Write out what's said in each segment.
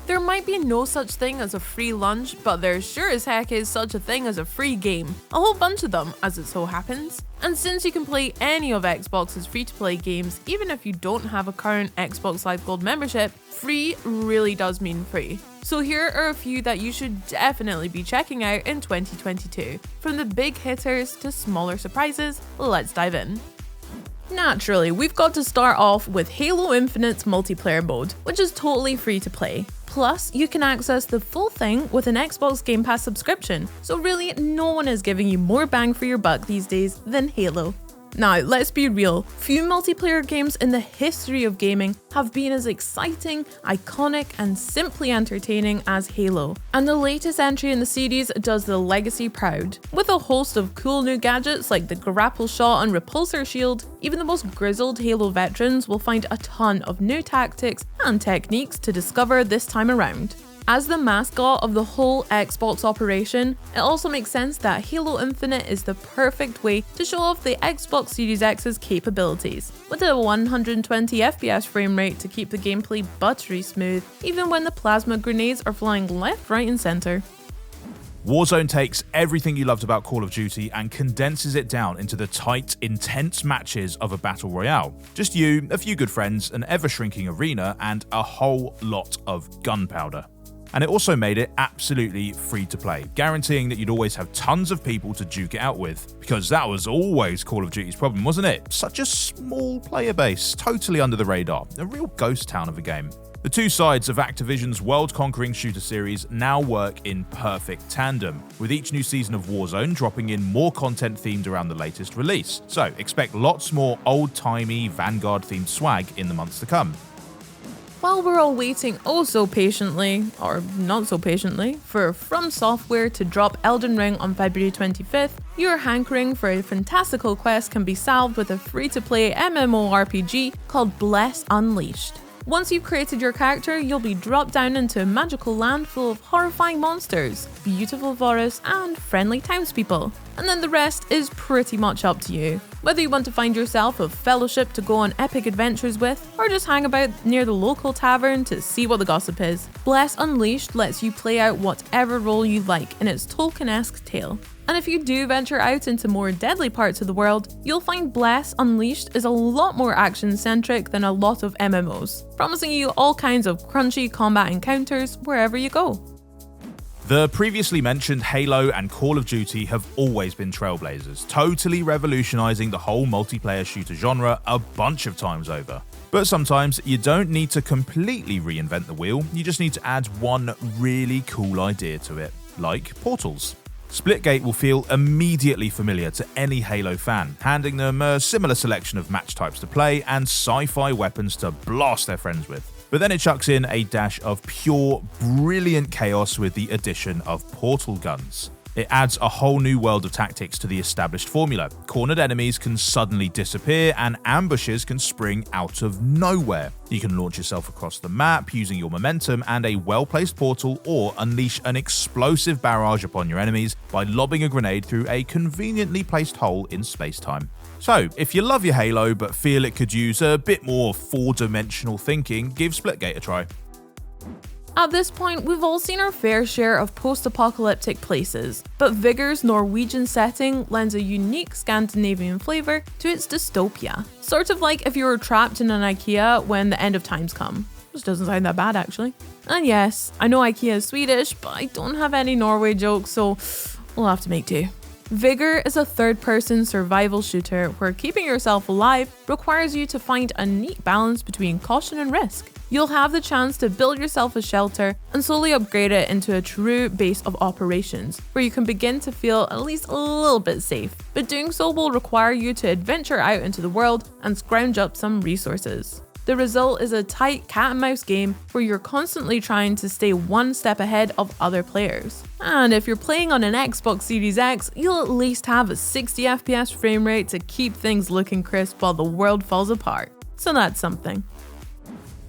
There might be no such thing as a free lunch, but there sure as heck is such a thing as a free game. A whole bunch of them, as it so happens. And since you can play any of Xbox's free-to-play games, even if you don't have a current Xbox Live Gold membership, free really does mean free. So here are a few that you should definitely be checking out in 2022. From the big hitters to smaller surprises, let's dive in. Naturally, we've got to start off with Halo Infinite's multiplayer mode, which is totally free to play. Plus, you can access the full thing with an Xbox Game Pass subscription, so really no one is giving you more bang for your buck these days than Halo. Now, let's be real, few multiplayer games in the history of gaming have been as exciting, iconic, and simply entertaining as Halo. And the latest entry in the series does the legacy proud. With a host of cool new gadgets like the grapple shot and repulsor shield, even the most grizzled Halo veterans will find a ton of new tactics and techniques to discover this time around. As the mascot of the whole Xbox operation, it also makes sense that Halo Infinite is the perfect way to show off the Xbox Series X's capabilities, with a 120 FPS frame rate to keep the gameplay buttery smooth, even when the plasma grenades are flying left, right and center. Warzone takes everything you loved about Call of Duty and condenses it down into the tight, intense matches of a battle royale. Just you, a few good friends, an ever-shrinking arena, and a whole lot of gunpowder. And it also made it absolutely free to play, guaranteeing that you'd always have tons of people to duke it out with. Because that was always Call of Duty's problem, wasn't it? Such a small player base, totally under the radar, a real ghost town of a game. The two sides of Activision's world-conquering shooter series now work in perfect tandem, with each new season of Warzone dropping in more content themed around the latest release. So expect lots more old-timey Vanguard-themed swag in the months to come. While we're all waiting oh so patiently, or not so patiently, for From Software to drop Elden Ring on February 25th, your hankering for a fantastical quest can be salved with a free-to-play MMORPG called Bless Unleashed. Once you've created your character, you'll be dropped down into a magical land full of horrifying monsters, beautiful forests, and friendly townspeople. And then the rest is pretty much up to you. Whether you want to find yourself a fellowship to go on epic adventures with, or just hang about near the local tavern to see what the gossip is, Bless Unleashed lets you play out whatever role you like in its Tolkien-esque tale. And if you do venture out into more deadly parts of the world, you'll find Bless Unleashed is a lot more action-centric than a lot of MMOs, promising you all kinds of crunchy combat encounters wherever you go. The previously mentioned Halo and Call of Duty have always been trailblazers, totally revolutionizing the whole multiplayer shooter genre a bunch of times over. But sometimes you don't need to completely reinvent the wheel, you just need to add one really cool idea to it, like portals. Splitgate will feel immediately familiar to any Halo fan, handing them a similar selection of match types to play and sci-fi weapons to blast their friends with. But then it chucks in a dash of pure, brilliant chaos with the addition of portal guns. It adds a whole new world of tactics to the established formula. Cornered enemies can suddenly disappear and ambushes can spring out of nowhere. You can launch yourself across the map using your momentum and a well-placed portal, or unleash an explosive barrage upon your enemies by lobbing a grenade through a conveniently placed hole in space-time. So, if you love your Halo but feel it could use a bit more four-dimensional thinking, give Splitgate a try. At this point, we've all seen our fair share of post-apocalyptic places, but Vigor's Norwegian setting lends a unique Scandinavian flavour to its dystopia. Sort of like if you were trapped in an IKEA when the end of times come. Which doesn't sound that bad actually. And yes, I know IKEA is Swedish, but I don't have any Norway jokes, so we'll have to make do. Vigor is a third-person survival shooter where keeping yourself alive requires you to find a neat balance between caution and risk. You'll have the chance to build yourself a shelter and slowly upgrade it into a true base of operations, where you can begin to feel at least a little bit safe. But doing so will require you to adventure out into the world and scrounge up some resources. The result is a tight cat and mouse game where you're constantly trying to stay one step ahead of other players. And if you're playing on an Xbox Series X, you'll at least have a 60 FPS frame rate to keep things looking crisp while the world falls apart. So that's something.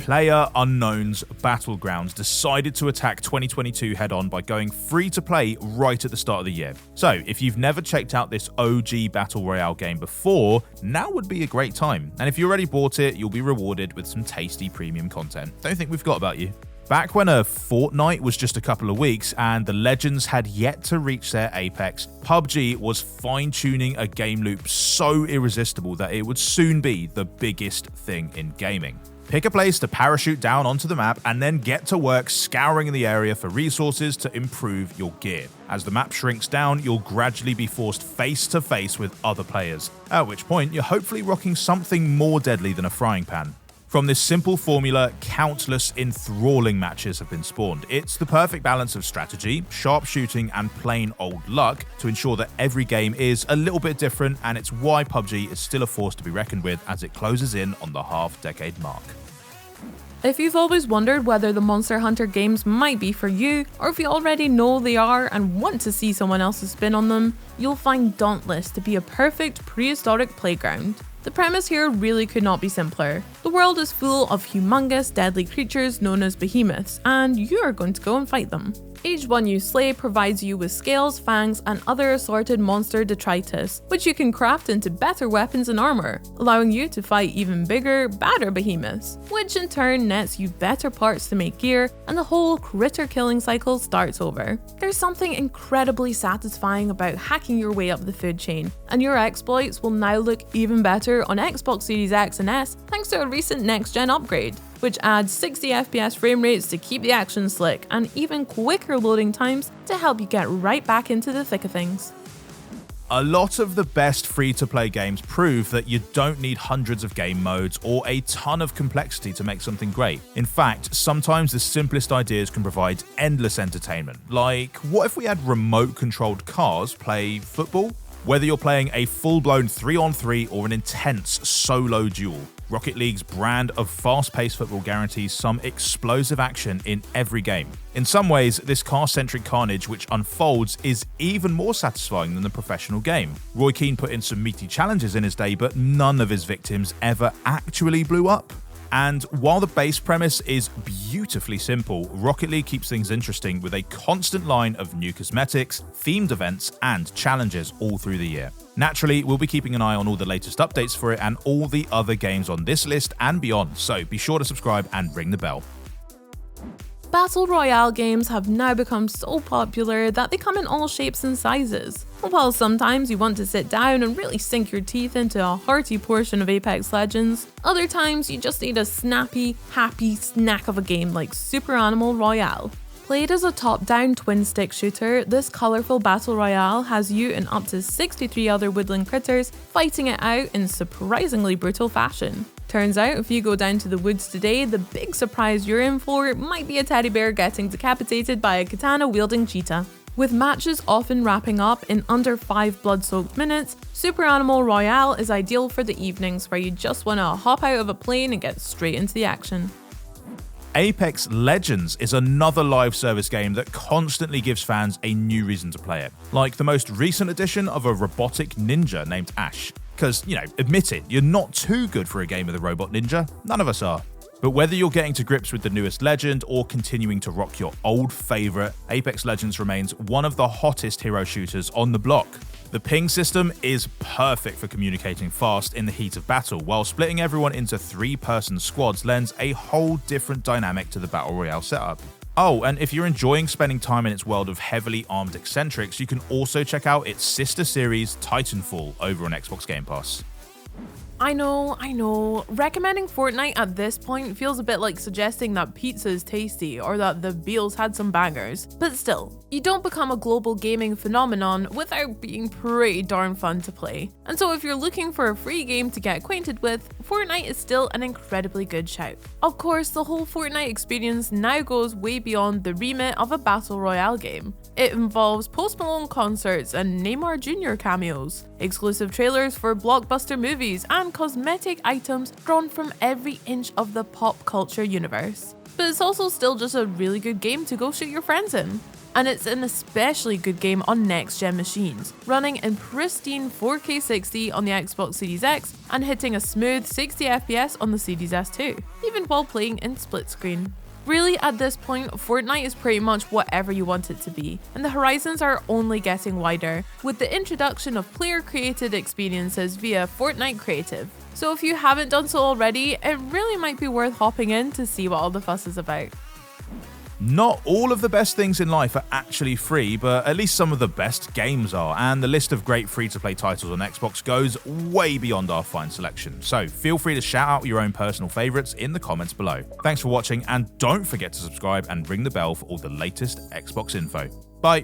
PlayerUnknown's Battlegrounds decided to attack 2022 head-on by going free-to-play right at the start of the year. So, if you've never checked out this OG Battle Royale game before, now would be a great time. And if you already bought it, you'll be rewarded with some tasty premium content. Don't think we've got about you. Back when a Fortnite was just a couple of weeks and the Legends had yet to reach their apex, PUBG was fine-tuning a game loop so irresistible that it would soon be the biggest thing in gaming. Pick a place to parachute down onto the map and then get to work scouring the area for resources to improve your gear. As the map shrinks down, you'll gradually be forced face to face with other players, at which point you're hopefully rocking something more deadly than a frying pan. From this simple formula, countless enthralling matches have been spawned. It's the perfect balance of strategy, sharp shooting, and plain old luck to ensure that every game is a little bit different, and it's why PUBG is still a force to be reckoned with as it closes in on the half-decade mark. If you've always wondered whether the Monster Hunter games might be for you, or if you already know they are and want to see someone else's spin on them, you'll find Dauntless to be a perfect prehistoric playground. The premise here really could not be simpler. The world is full of humongous, deadly creatures known as behemoths, and you are going to go and fight them. Each one you slay provides you with scales, fangs, and other assorted monster detritus, which you can craft into better weapons and armor, allowing you to fight even bigger, badder behemoths, which in turn nets you better parts to make gear, and the whole critter killing cycle starts over. There's something incredibly satisfying about hacking your way up the food chain, and your exploits will now look even better on Xbox Series X and S thanks to a recent next-gen upgrade, which adds 60 FPS frame rates to keep the action slick, and even quicker loading times to help you get right back into the thick of things. A lot of the best free-to-play games prove that you don't need hundreds of game modes or a ton of complexity to make something great. In fact, sometimes the simplest ideas can provide endless entertainment. Like, what if we had remote-controlled cars play football? Whether you're playing a full-blown 3-on-3 or an intense solo duel, Rocket League's brand of fast-paced football guarantees some explosive action in every game. In some ways, this car-centric carnage which unfolds is even more satisfying than the professional game. Roy Keane put in some meaty challenges in his day, but none of his victims ever actually blew up. And while the base premise is beautifully simple, Rocket League keeps things interesting with a constant line of new cosmetics, themed events, and challenges all through the year. Naturally, we'll be keeping an eye on all the latest updates for it and all the other games on this list and beyond, so be sure to subscribe and ring the bell. Battle Royale games have now become so popular that they come in all shapes and sizes. While sometimes you want to sit down and really sink your teeth into a hearty portion of Apex Legends, other times you just need a snappy, happy snack of a game like Super Animal Royale. Played as a top-down twin-stick shooter, this colourful Battle Royale has you and up to 63 other woodland critters fighting it out in surprisingly brutal fashion. Turns out, if you go down to the woods today, the big surprise you're in for might be a teddy bear getting decapitated by a katana-wielding cheetah. With matches often wrapping up in under 5 blood-soaked minutes, Super Animal Royale is ideal for the evenings where you just want to hop out of a plane and get straight into the action. Apex Legends is another live service game that constantly gives fans a new reason to play it, like the most recent addition of a robotic ninja named Ash. Because, admit it, you're not too good for a game with a robot ninja, none of us are. But whether you're getting to grips with the newest legend or continuing to rock your old favourite, Apex Legends remains one of the hottest hero shooters on the block. The ping system is perfect for communicating fast in the heat of battle, while splitting everyone into 3-person squads lends a whole different dynamic to the Battle Royale setup. Oh, and if you're enjoying spending time in its world of heavily armed eccentrics, you can also check out its sister series Titanfall over on Xbox Game Pass. I know. Recommending Fortnite at this point feels a bit like suggesting that pizza is tasty or that the Beatles had some bangers. But still, you don't become a global gaming phenomenon without being pretty darn fun to play. And so if you're looking for a free game to get acquainted with, Fortnite is still an incredibly good shout. Of course, the whole Fortnite experience now goes way beyond the remit of a Battle Royale game. It involves Post Malone concerts and Neymar Jr. cameos, exclusive trailers for blockbuster movies, and cosmetic items drawn from every inch of the pop culture universe. But it's also still just a really good game to go shoot your friends in. And it's an especially good game on next-gen machines, running in pristine 4K 60 on the Xbox Series X and hitting a smooth 60 FPS on the Series S too, even while playing in split screen. Really, at this point, Fortnite is pretty much whatever you want it to be, and the horizons are only getting wider, with the introduction of player-created experiences via Fortnite Creative. So if you haven't done so already, it really might be worth hopping in to see what all the fuss is about. Not all of the best things in life are actually free, but at least some of the best games are, and the list of great free-to-play titles on Xbox goes way beyond our fine selection. So feel free to shout out your own personal favourites in the comments below. Thanks for watching, and don't forget to subscribe and ring the bell for all the latest Xbox info. Bye!